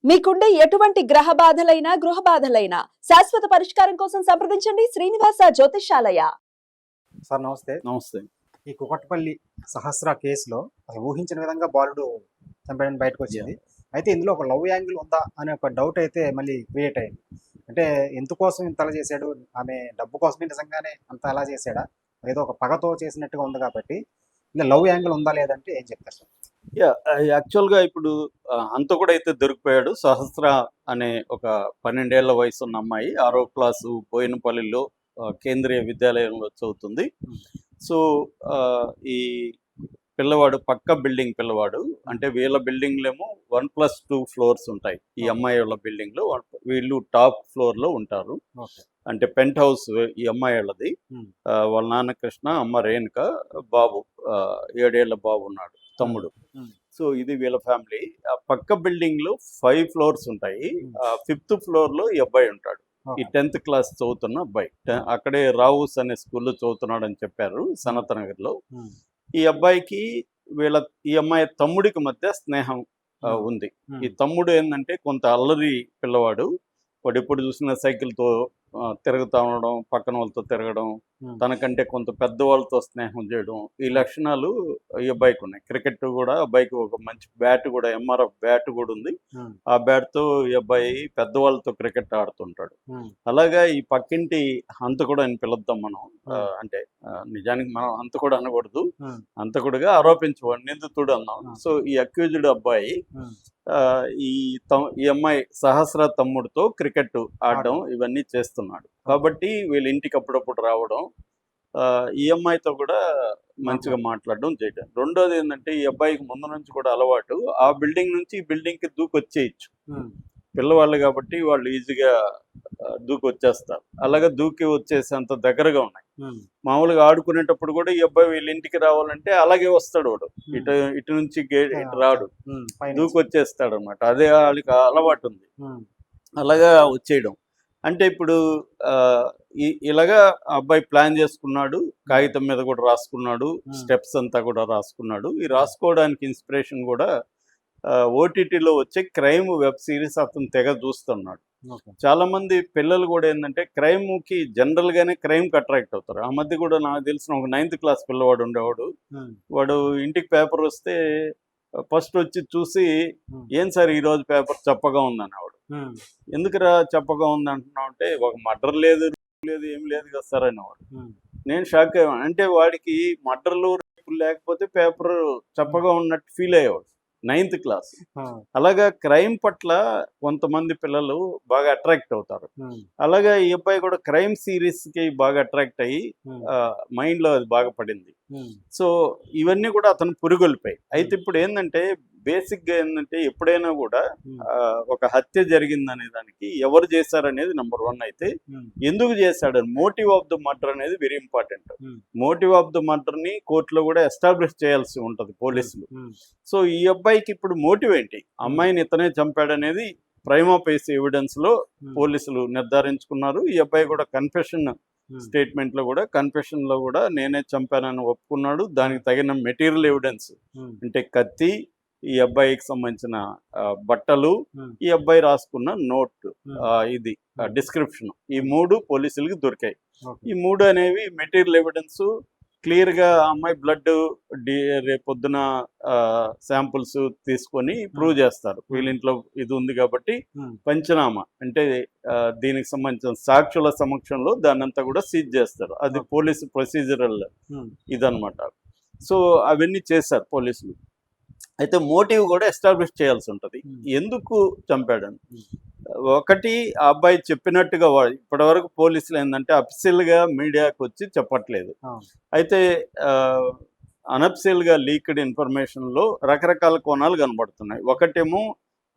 మీకుండే ఎటువంటి గ్రహ బాధలైనా గృహ బాధలైనా శాశ్వత పరిష్కారం కోసం సంప్రదించండి శ్రీనివాస జ్యోతిషాలయ. సార్ నమస్తే. నమస్తే. ఈ కుకట్పల్లి సహస్ర కేసులో అసలు ఊహించిన విధంగా బాలుడు చంపేయడం బయటకు వచ్చింది. అయితే ఇందులో ఒక లవ్ యాంగిల్ ఉందా అనే ఒక డౌట్ అయితే మళ్ళీ క్రియేట్ అయింది. అంటే ఎందుకోసం ఇంత అలా చేశాడు, ఆమె డబ్బు కోసమే నిజంగానే అంత అలా చేశాడా, ఏదో ఒక పగతో చేసినట్టుగా ఉంది కాబట్టి ఇలా లవ్ యాంగిల్ ఉందా లేదంటే ఏం చెప్తారు సార్? యాక్చువల్గా ఇప్పుడు హంతకుడు అయితే దొరికిపోయాడు. సహస్ర అనే ఒక 12 ఏళ్ల వయసు ఉన్న అమ్మాయి 6వ క్లాసు బోయినపల్లిలో కేంద్రీయ విద్యాలయంలో చదువుతుంది. సో ఈ పిల్లవాడు పక్క బిల్డింగ్ పిల్లవాడు, అంటే వీళ్ళ బిల్డింగ్లేమో 1+2 ఫ్లోర్స్ ఉంటాయి. ఈ అమ్మాయి వాళ్ళ బిల్డింగ్లో వీళ్ళు టాప్ ఫ్లోర్లో ఉంటారు. అంటే పెంట్ హౌస్ ఈ అమ్మాయి వాళ్ళది. వాళ్ళ నాన్న కృష్ణ, అమ్మ రేణుక, బాబు 7 ఏళ్ల బాబు ఉన్నాడు, తమ్ముడు. సో ఇది వీళ్ళ ఫ్యామిలీ. ఆ పక్క బిల్డింగ్ లో 5 ఫ్లోర్స్ ఉంటాయి. 5th ఫ్లోర్ లో ఈ అబ్బాయి ఉంటాడు. ఈ 10th క్లాస్ చదువుతున్న అబ్బాయి అక్కడే రావుస్ అనే స్కూల్లో చదువుతున్నాడు అని చెప్పారు సనత్ నగర్ లో. ఈ అబ్బాయికి ఈ అమ్మాయి తమ్ముడికి మధ్య స్నేహం ఉంది. ఈ తమ్ముడు ఏంటంటే కొంత అల్లరి పిల్లవాడు. వాడు ఎప్పుడు చూసిన సైకిల్తో తిరుగుతూ ఉండడం, పక్కన వాళ్ళతో తిరగడం, తనకంటే కొంత పెద్దవాళ్ళతో స్నేహం చేయడం, ఈ లక్షణాలు ఈ అబ్బాయికి ఉన్నాయి. క్రికెట్ కూడా అబ్బాయికి ఒక మంచి బ్యాట్ కూడా, ఎంఆర్ఎఫ్ బ్యాట్ కూడా ఉంది. ఆ బ్యాట్తో ఈ అబ్బాయి పెద్దవాళ్ళతో క్రికెట్ ఆడుతుంటాడు. అలాగా ఈ పక్కింటి హంతకుడు అని పిలుద్దాం మనం. అంటే నిజానికి మనం హంతకుడు అనకూడదు, హంతకుడుగా ఆరోపించేవాడు, నిందితుడు అన్నాం. సో ఈ అక్యూజ్డ్ అబ్బాయి ఈ అమ్మాయి సహస్ర తమ్ముడితో క్రికెట్ ఆడడం ఇవన్నీ చేస్తున్నాడు. కాబట్టి వీళ్ళ ఇంటికి అప్పుడప్పుడు రావడం, ఈ అమ్మాయితో కూడా మంచిగా మాట్లాడడం చేయడం. రెండోది ఏంటంటే ఈ అబ్బాయికి ముందు నుంచి కూడా అలవాటు, ఆ బిల్డింగ్ నుంచి ఈ బిల్డింగ్కి దూకొచ్చేయచ్చు. పిల్లవాళ్ళు కాబట్టి వాళ్ళు ఈజీగా దూకి వచ్చేస్తారు. అలాగే దూకి వచ్చేసేంత దగ్గరగా ఉన్నాయి. మామూలుగా ఆడుకునేటప్పుడు కూడా ఈ అబ్బాయి వీళ్ళ ఇంటికి రావాలంటే అలాగే వస్తాడు. వాడు ఇటు నుంచి ఇటు రాడు, దూకి వచ్చేస్తాడు అనమాట. అదే వాళ్ళకి అలవాటు ఉంది, అలాగా వచ్చేయడం. అంటే ఇప్పుడు ఇలాగా అబ్బాయి ప్లాన్ చేసుకున్నాడు, కాగితం మీద కూడా రాసుకున్నాడు, స్టెప్స్ అంతా కూడా రాసుకున్నాడు. ఈ రాసుకోవడానికి ఇన్స్పిరేషన్ కూడా ఓటీటీలో వచ్చే క్రైమ్ వెబ్ సిరీస్ అతను తెగ చూస్తున్నాడు. చాలా మంది పిల్లలు కూడా ఏంటంటే క్రైమ్కి జనరల్గానే క్రైమ్కి అట్రాక్ట్ అవుతారు. ఆ మధ్య కూడా నాకు తెలిసిన ఒక 9th క్లాస్ పిల్లవాడు ఉండేవాడు. వాడు ఇంటికి పేపర్ వస్తే ఫస్ట్ వచ్చి చూసి, ఏం సార్ ఈరోజు పేపర్ చప్పగా ఉందనేవాడు. ఎందుకురా చప్పగా ఉంది అంటున్నావు అంటే, ఒక మర్డర్ లేదు ఏం లేదు కదా సార్ అనేవాడు. నేను షాక్ అయ్యాను. అంటే వాడికి మర్డర్లు లేకపోతే పేపర్ చప్పగా ఉన్నట్టు ఫీల్ అయ్యేవాడు 9th క్లాస్. అలాగా క్రైమ్ పట్ల కొంతమంది పిల్లలు బాగా అట్రాక్ట్ అవుతారు. అలాగా ఈ అబ్బాయి కూడా క్రైమ్ సిరీస్ కి బాగా అట్రాక్ట్ అయ్యి మైండ్ లో అది బాగా పడింది. సో ఇవన్నీ కూడా అతను పురుగొల్పాయి. అయితే ఇప్పుడు ఏంటంటే బేసిక్ గా ఏంటంటే ఎప్పుడైనా కూడా ఒక హత్య జరిగిందనే దానికి ఎవరు చేశారనేది నెంబర్ 1. అయితే ఎందుకు చేశాడు, మోటివ్ ఆఫ్ ద మర్డర్ అనేది very important. Motive of the murder ని కోర్టులో కూడా ఎస్టాబ్లిష్ చేయాల్సి ఉంటుంది పోలీసులు. సో ఈ అబ్బాయికి ఇప్పుడు మోటివ్ ఏంటి, అమ్మాయిని ఇతనే చంపాడనేది ప్రైమా ఫేసి ఎవిడెన్స్ లో పోలీసులు నిర్ధారించుకున్నారు. ఈ అబ్బాయి కూడా కన్ఫెషన్ స్టేట్మెంట్ లో కూడా, కన్ఫెషన్ లో కూడా నేనే చంపానని ఒప్పుకున్నాడు. దానికి తగిన మెటీరియల్ ఎవిడెన్స్ అంటే కత్తి, ఈ అబ్బాయికి సంబంధించిన బట్టలు, ఈ అబ్బాయి రాసుకున్న నోట్, ఇది డిస్క్రిప్షన్, ఈ 3 పోలీసులకి దొరికాయి. ఈ 3 అనేవి మెటీరియల్ ఎవిడెన్స్. క్లియర్గా అమ్మాయి బ్లడ్ రేపొద్దున శాంపుల్స్ తీసుకొని ప్రూవ్ చేస్తారు. వీళ్ళింట్లో ఇది ఉంది కాబట్టి పంచనామా అంటే దీనికి సంబంధించిన సాక్షుల సమక్షంలో దాన్ని అంతా కూడా సీజ్ చేస్తారు. అది పోలీసు ప్రొసీజరల్ ఇదనమాట. సో అవన్నీ చేశారు పోలీసులు. అయితే మోటివ్ కూడా ఎస్టాబ్లిష్ చేయాల్సి ఉంటుంది, ఎందుకు చంపాడని. ఒకటి, ఆ అబ్బాయి చెప్పినట్టుగా ఇప్పటివరకు పోలీసులు ఏంటంటే అఫీషియల్గా మీడియాకి వచ్చి చెప్పట్లేదు. అయితే అనఫిషియల్గా లీక్డ్ ఇన్ఫర్మేషన్లో రకరకాల కోణాలు కనబడుతున్నాయి. ఒకటేమో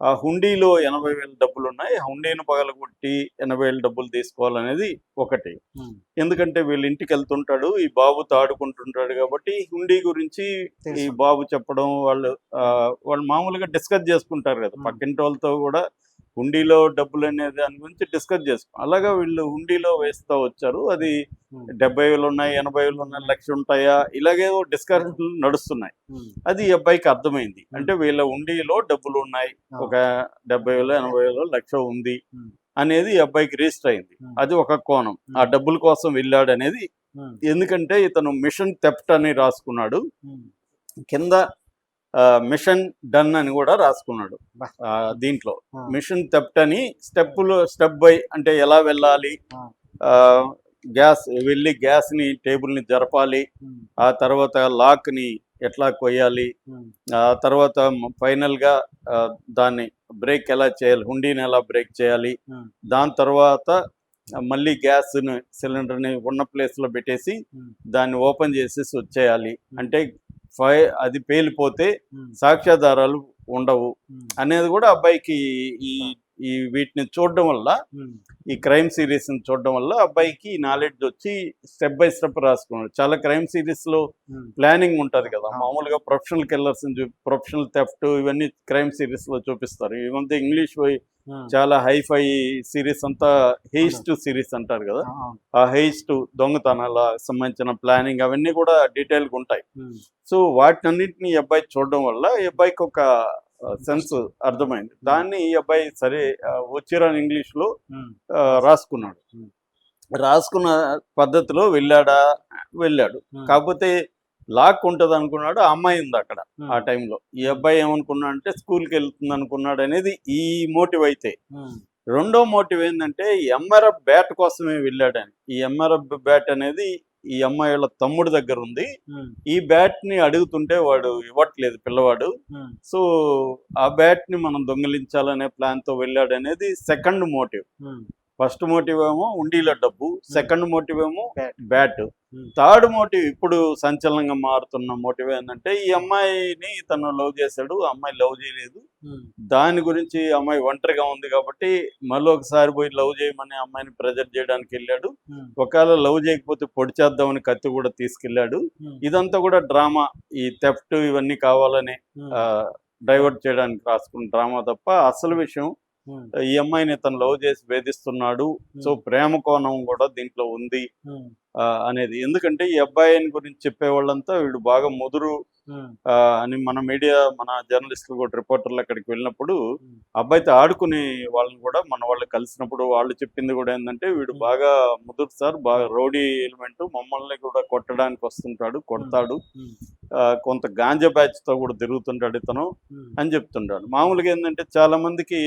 ఆ హుండీలో 80,000 డబ్బులు ఉన్నాయి, హుండీని పగలగొట్టి 80,000 డబ్బులు తీసుకోవాలనేది ఒకటి. ఎందుకంటే వీళ్ళ ఇంటికి వెళ్తుంటాడు, ఈ బాబుతో ఆడుకుంటుంటాడు కాబట్టి హుండీ గురించి ఈ బాబు చెప్పడం, వాళ్ళు మామూలుగా డిస్కస్ చేసుకుంటారు కదా, పక్కింటి వాళ్ళతో కూడా హుండీలో డబ్బులు అనేది దాని గురించి డిస్కస్ చేసుకో. అలాగా వీళ్ళు హుండీలో వేస్తూ వచ్చారు. అది 70,000 ఉన్నాయి, 80,000 ఉన్నాయి, 1,00,000 ఉంటాయా, ఇలాగేవో డిస్కషన్లు నడుస్తున్నాయి. అది ఈ అబ్బాయికి అర్థమైంది. అంటే వీళ్ళ హుండీలో డబ్బులు ఉన్నాయి, ఒక 70,000, 80,000, 1,00,000 ఉంది అనేది ఈ అబ్బాయికి రిజిస్టర్ అయింది. అది ఒక కోణం. ఆ డబ్బుల కోసం వెళ్ళాడు అనేది. ఎందుకంటే ఇతను మిషన్ థెఫ్ట్ అని రాసుకున్నాడు, కింద మిషన్ డన్ అని కూడా రాసుకున్నాడు. దీంట్లో మిషన్ థెఫ్ట్ అని స్టెప్ బై అంటే ఎలా వెళ్ళాలి, వెళ్ళి గ్యాస్ని టేబుల్ని జరపాలి, ఆ తర్వాత లాక్ని ఎట్లా కొయ్యాలి, ఆ తర్వాత ఫైనల్గా దాన్ని బ్రేక్ ఎలా చేయాలి, హుండీని ఎలా బ్రేక్ చేయాలి, దాని తర్వాత మళ్ళీ గ్యాస్ సిలిండర్ని ఉన్న ప్లేస్లో పెట్టేసి దాన్ని ఓపెన్ చేసేసి వచ్చేయాలి. అంటే అది పేలిపోతే సాక్ష్యాధారాలు ఉండవు అనేది కూడా అబ్బాయికి ఈ వీటిని చూడడం వల్ల, ఈ క్రైమ్ సిరీస్ ని చూడడం వల్ల అబ్బాయికి నాలెడ్జ్ వచ్చి స్టెప్ బై స్టెప్ రాసుకున్నాడు. చాలా క్రైమ్ సిరీస్ లో ప్లానింగ్ ఉంటది కదా, మామూలుగా ప్రొఫెషనల్ కిల్లర్స్, ప్రొఫెషనల్ థెఫ్ట్ ఇవన్నీ క్రైమ్ సిరీస్ లో చూపిస్తారు. ఇవంతా ఇంగ్లీష్ చాలా హైఫై సిరీస్ అంతా హెయిస్ట్ సిరీస్ అంటారు కదా, ఆ హెయిస్ట్ దొంగతనాల సంబంధించిన ప్లానింగ్ అవన్నీ కూడా డీటెయిల్గా ఉంటాయి. సో వాటినన్నింటినీ ఈ అబ్బాయి చూడడం వల్ల ఈ అబ్బాయికి ఒక సెన్స్ అర్థమైంది. దాన్ని ఈ అబ్బాయి సరే వచ్చిరాని ఇంగ్లీష్ లో రాసుకున్నాడు. రాసుకున్న పద్ధతిలో వెళ్ళాడు. కాకపోతే లాక్ ఉంటుంది అనుకున్నాడు, ఆ అమ్మాయి ఉంది అక్కడ ఆ టైంలో. ఈ అబ్బాయి ఏమనుకున్నాడు అంటే స్కూల్కి వెళ్తుంది అనుకున్నాడు అనేది ఈ మోటివ్. అయితే రెండో మోటివ్ ఏంటంటే ఎంఆర్ఎఫ్ బ్యాట్ కోసమే వెళ్ళాడని. ఈ ఎంఆర్ఎఫ్ బ్యాట్ అనేది ఈ అమ్మాయి వాళ్ళ తమ్ముడి దగ్గర ఉంది. ఈ బ్యాట్ ని అడుగుతుంటే వాడు ఇవ్వట్లేదు పిల్లవాడు. సో ఆ బ్యాట్ ని మనం దొంగిలించాలనే ప్లాన్ తో వెళ్ళాడు అనేది సెకండ్ మోటివ్. ఫస్ట్ మోటివ్ ఏమో ఉండిలో డబ్బు, సెకండ్ మోటివ్ ఏమో బ్యాట్, థర్డ్ మోటివ్ ఇప్పుడు సంచలనంగా మారుతున్న మోటివ్ ఏంటంటే ఈ అమ్మాయిని తను లవ్ చేశాడు, ఆ అమ్మాయి లవ్ చేయలేదు. దాని గురించి అమ్మాయి ఒంటరిగా ఉంది కాబట్టి మళ్ళీ ఒకసారి పోయి లవ్ చేయమని అమ్మాయిని ప్రెజర్ చేయడానికి వెళ్ళాడు. ఒకవేళ లవ్ చేయకపోతే పొడి చేద్దామని కత్తి కూడా తీసుకెళ్ళాడు. ఇదంతా కూడా డ్రామా, ఈ థెఫ్ట్ ఇవన్నీ కావాలని డైవర్ట్ చేయడానికి రాసుకున్న డ్రామా తప్ప అసలు విషయం ఈ అమ్మాయిని తను లవ్ చేసి వేధిస్తున్నాడు. సో ప్రేమ కోణం కూడా దీంట్లో ఉంది అనేది. ఎందుకంటే ఈ అబ్బాయిని గురించి చెప్పే వాళ్ళంతా వీడు బాగా ముదురు అని మన మీడియా, మన జర్నలిస్టులు కూడా, రిపోర్టర్లు అక్కడికి వెళ్ళినప్పుడు అబ్బాయితో ఆడుకునే వాళ్ళని కూడా మన వాళ్ళు కలిసినప్పుడు వాళ్ళు చెప్పింది కూడా ఏంటంటే వీడు బాగా ముదురు సార్, బాగా రౌడీ ఎలిమెంట్, మమ్మల్ని కూడా కొట్టడానికి వస్తుంటాడు, కొడతాడు, కొంత గాంజా బ్యాచ్ తో కూడా తిరుగుతుంటాడు ఇతను అని చెప్తుంటాడు. మామూలుగా ఏంటంటే చాలా మందికి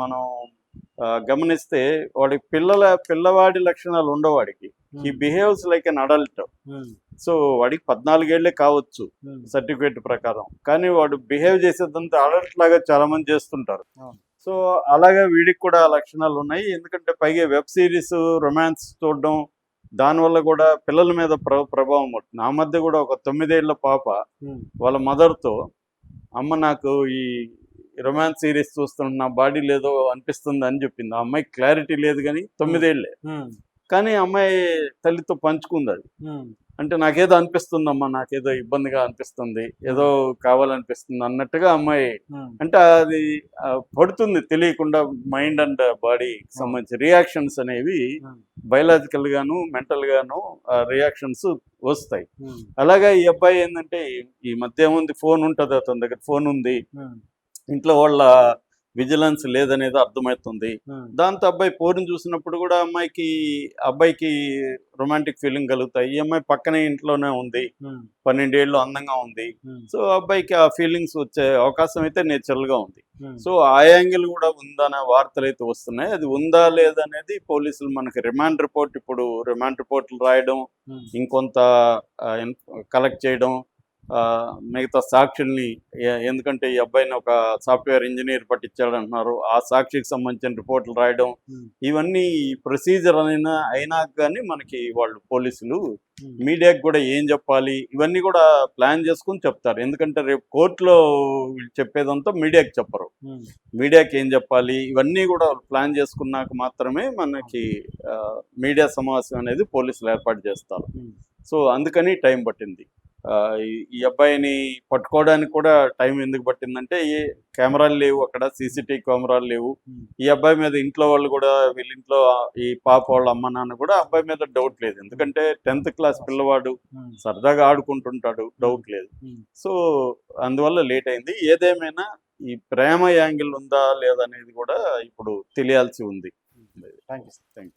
మనం గమనిస్తే వాడికి పిల్లవాడి లక్షణాలు ఉండవు. వాడికి he behaves like an adult. So వాడికి 14 ఏళ్లే కావచ్చు సర్టిఫికేట్ ప్రకారం, కానీ వాడు బిహేవ్ చేసేదంతా అడల్ట్ లాగా చాలా మంది చేస్తుంటారు. సో అలాగే వీడికి కూడా లక్షణాలు ఉన్నాయి. ఎందుకంటే పైగా వెబ్ సిరీస్, రొమాన్స్ చూడడం, దానివల్ల కూడా పిల్లల మీద ప్రభావం పడుతుంది. ఆ మధ్య కూడా ఒక 9 ఏళ్ల పాప వాళ్ళ మదర్తో, అమ్మ నాకు ఈ రొమాన్స్ సిరీస్ చూస్తున్న నా బాడీ లేదో అనిపిస్తుంది అని చెప్పింది. ఆ అమ్మాయికి క్లారిటీ లేదు కానీ 9 ఏళ్లే, కానీ అమ్మాయి తల్లితో పంచుకుంది. అది అంటే నాకేదో అనిపిస్తుందమ్మా, నాకేదో ఇబ్బందిగా అనిపిస్తుంది, ఏదో కావాలనిపిస్తుంది అన్నట్టుగా అమ్మాయి, అంటే అది పడుతుంది తెలియకుండా. మైండ్ అండ్ బాడీకి సంబంధించి రియాక్షన్స్ అనేవి బయలాజికల్ గాను మెంటల్ గాను రియాక్షన్స్ వస్తాయి. అలాగే ఈ అబ్బాయి ఏంటంటే ఈ మధ్య ఏముంది, ఫోన్ ఉంటుంది అతని దగ్గర, ఫోన్ ఉంది, ఇంట్లో వాళ్ళ విజిలెన్స్ లేదనేది అర్థమవుతుంది. దాంతో అబ్బాయి పోరుని చూసినప్పుడు కూడా అబ్బాయికి రొమాంటిక్ ఫీలింగ్ కలుగుతాయి. ఈ అమ్మాయి పక్కనే ఇంట్లోనే ఉంది, 12 ఏళ్ళు, అందంగా ఉంది. సో అబ్బాయికి ఆ ఫీలింగ్స్ వచ్చే అవకాశం అయితే నేచురల్ గా ఉంది. సో ఆ యాంగిల్ కూడా ఉందనే వార్తలు అయితే వస్తున్నాయి. అది ఉందా లేదనేది పోలీసులు మనకి రిమాండ్ రిపోర్ట్లు రాయడం, ఇంకొంత కలెక్ట్ చేయడం, మిగతా సాక్షుల్ని, ఎందుకంటే ఈ అబ్బాయిని ఒక సాఫ్ట్వేర్ ఇంజనీర్ పట్టించాడు అంటున్నారు, ఆ సాక్షికి సంబంధించిన రిపోర్ట్లు రాయడం, ఇవన్నీ ప్రొసీజర్ అయినా కానీ మనకి వాళ్ళు పోలీసులు మీడియాకి కూడా ఏం చెప్పాలి ఇవన్నీ కూడా ప్లాన్ చేసుకుని చెప్తారు. ఎందుకంటే రేపు కోర్టులో చెప్పేదంతా మీడియాకి చెప్పరు. మీడియాకి ఏం చెప్పాలి ఇవన్నీ కూడా ప్లాన్ చేసుకున్నాక మాత్రమే మనకి మీడియా సమావేశం అనేది పోలీసులు ఏర్పాటు చేస్తారు. సో అందుకని టైం పట్టింది. ఈ అబ్బాయిని పట్టుకోవడానికి కూడా టైం ఎందుకు పట్టిందంటే ఏ కెమెరాలు లేవు, అక్కడ సీసీటీవీ కెమెరాలు లేవు. ఈ అబ్బాయి మీద ఇంట్లో వాళ్ళు కూడా, వీళ్ళింట్లో ఈ పాప వాళ్ళ అమ్మ నాన్న కూడా అబ్బాయి మీద డౌట్ లేదు. ఎందుకంటే 10th క్లాస్ పిల్లవాడు సరదాగా ఆడుకుంటుంటాడు, డౌట్ లేదు. సో అందువల్ల లేట్ అయింది. ఏదేమైనా ఈ ప్రేమ యాంగిల్ ఉందా లేదా అనేది కూడా ఇప్పుడు తెలియాల్సి ఉంది. Thank you. Thank you.